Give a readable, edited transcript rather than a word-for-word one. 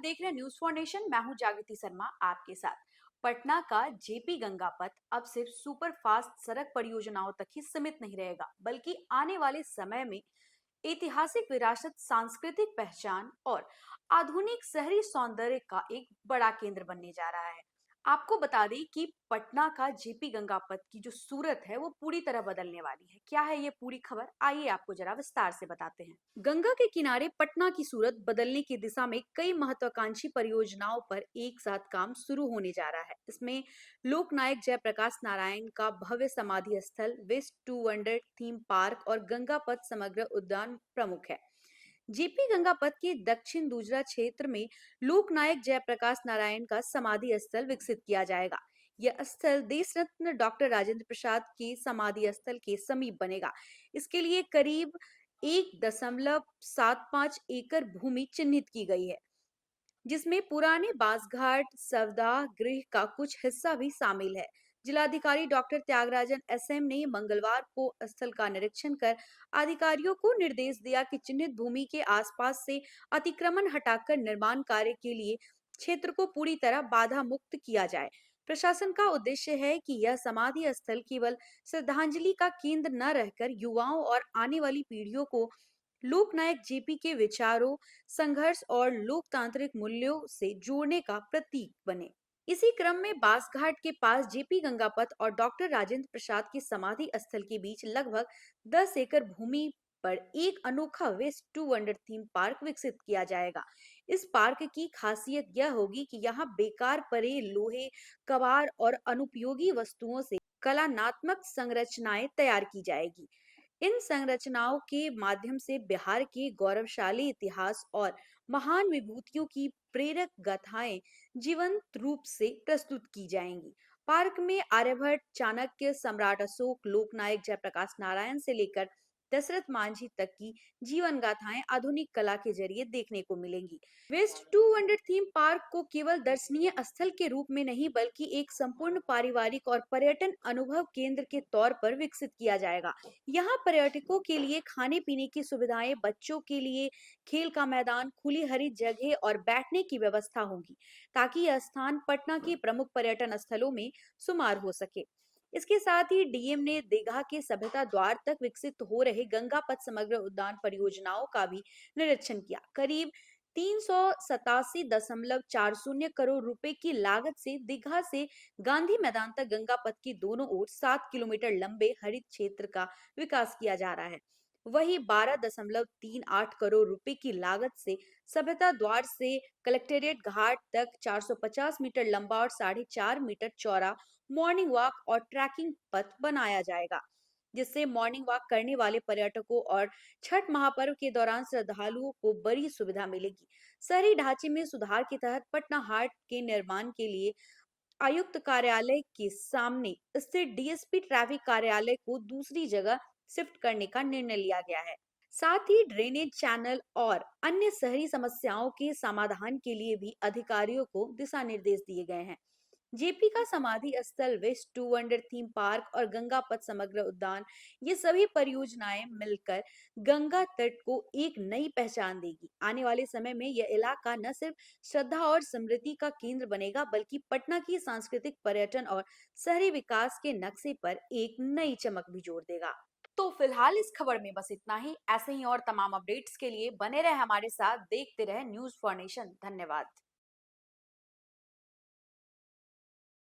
देख रहे हैं न्यूज फॉर नेशन। मैं हूं जागृति शर्मा आपके साथ। पटना का जेपी गंगा पथ अब सिर्फ सुपर फास्ट सड़क परियोजनाओं तक ही सीमित नहीं रहेगा, बल्कि आने वाले समय में ऐतिहासिक विरासत, सांस्कृतिक पहचान और आधुनिक शहरी सौंदर्य का एक बड़ा केंद्र बनने जा रहा है। आपको बता दें कि पटना का जेपी गंगा पथ की जो सूरत है वो पूरी तरह बदलने वाली है। क्या है ये पूरी खबर, आइए आपको जरा विस्तार से बताते हैं। गंगा के किनारे पटना की सूरत बदलने की दिशा में कई महत्वाकांक्षी परियोजनाओं पर एक साथ काम शुरू होने जा रहा है। इसमें लोकनायक जयप्रकाश नारायण का भव्य समाधि स्थल, waste to wonder theme park और गंगा पथ समग्र उद्यान प्रमुख है। जेपी गंगा पथ के दक्षिण दूसरा क्षेत्र में लोकनायक जयप्रकाश नारायण का समाधि स्थल विकसित किया जाएगा। यह स्थल देश रत्न डॉक्टर राजेंद्र प्रसाद के समाधि स्थल के समीप बनेगा। इसके लिए करीब 1.75 एकड़ भूमि चिन्हित की गई है, जिसमें पुराने बासघाट सवदा गृह का कुछ हिस्सा भी शामिल है। जिलाधिकारी डॉक्टर त्यागराजन एसएम ने मंगलवार को स्थल का निरीक्षण कर अधिकारियों को निर्देश दिया कि चिन्हित भूमि के आसपास से अतिक्रमण हटाकर निर्माण कार्य के लिए क्षेत्र को पूरी तरह बाधा मुक्त किया जाए। प्रशासन का उद्देश्य है कि यह समाधि स्थल केवल श्रद्धांजलि का केंद्र न रहकर युवाओं और आने वाली पीढ़ियों को लोकनायक जेपी के विचारों, संघर्ष और लोकतांत्रिक मूल्यों से जोड़ने का प्रतीक बने। इसी क्रम में बासघाट के पास जेपी गंगापथ और डॉक्टर राजेंद्र प्रसाद की समाधि स्थल के बीच लगभग 10 एकड़ भूमि पर एक अनोखा waste to wonder theme park विकसित किया जाएगा। इस पार्क की खासियत यह होगी कि यहाँ बेकार पड़े लोहे, कबाड़ और अनुपयोगी वस्तुओं से कलात्मक संरचनाएं तैयार की जाएगी। इन संरचनाओं के माध्यम से बिहार के गौरवशाली इतिहास और महान विभूतियों की प्रेरक गाथाएं जीवंत रूप से प्रस्तुत की जाएंगी। पार्क में आर्यभट्ट, चाणक्य, सम्राट अशोक, लोकनायक जयप्रकाश नारायण से लेकर दशरथ मांझी तक की जीवन गाथाएं आधुनिक कला के जरिए देखने को मिलेंगी। Waste to wonder theme park को केवल दर्शनीय स्थल के रूप में नहीं, बल्कि एक संपूर्ण पारिवारिक और पर्यटन अनुभव केंद्र के तौर पर विकसित किया जाएगा। यहाँ पर्यटकों के लिए खाने पीने की सुविधाएं, बच्चों के लिए खेल का मैदान, खुली हरी जगह और बैठने की व्यवस्था होगी, ताकि यह स्थान पटना के प्रमुख पर्यटन स्थलों में शुमार हो सके। इसके साथ ही डीएम ने दीघा के सभ्यता द्वार तक विकसित हो रहे गंगा पथ समग्र उद्यान परियोजनाओं का भी निरीक्षण किया। करीब 387.40 करोड़ रुपए की लागत से दीघा से गांधी मैदान तक गंगा पथ की दोनों ओर 7 किलोमीटर लंबे हरित क्षेत्र का विकास किया जा रहा है। वही 12.38 करोड़ रुपए की लागत से सभ्यता द्वार से कलेक्टेरिएट घाट तक 450 मीटर लंबा और 4.5 मीटर चौड़ा मॉर्निंग वॉक और ट्रैकिंग पथ बनाया जाएगा, जिससे मॉर्निंग वॉक करने वाले पर्यटकों और छठ महापर्व के दौरान श्रद्धालुओं को बड़ी सुविधा मिलेगी। शहरी ढांचे में सुधार के तहत पटना हाट के निर्माण के लिए आयुक्त कार्यालय के सामने स्थित डीएसपी ट्रैफिक कार्यालय को दूसरी जगह शिफ्ट करने का निर्णय लिया गया है। साथ ही ड्रेनेज चैनल और अन्य शहरी समस्याओं के समाधान के लिए भी अधिकारियों को दिशा निर्देश दिए गए हैं। जेपी का समाधि स्थल, waste to wonder theme park और गंगा पथ समग्र उद्यान, ये सभी परियोजनाएं मिलकर गंगा तट को एक नई पहचान देगी। आने वाले समय में यह इलाका न सिर्फ श्रद्धा और समृद्धि का केंद्र बनेगा, बल्कि पटना की सांस्कृतिक, पर्यटन और शहरी विकास के नक्शे पर एक नई चमक भी जोड़ देगा। तो फिलहाल इस खबर में बस इतना ही। ऐसे ही और तमाम अपडेट्स के लिए बने रहे हमारे साथ, देखते रहे न्यूज फॉर नेशन। धन्यवाद।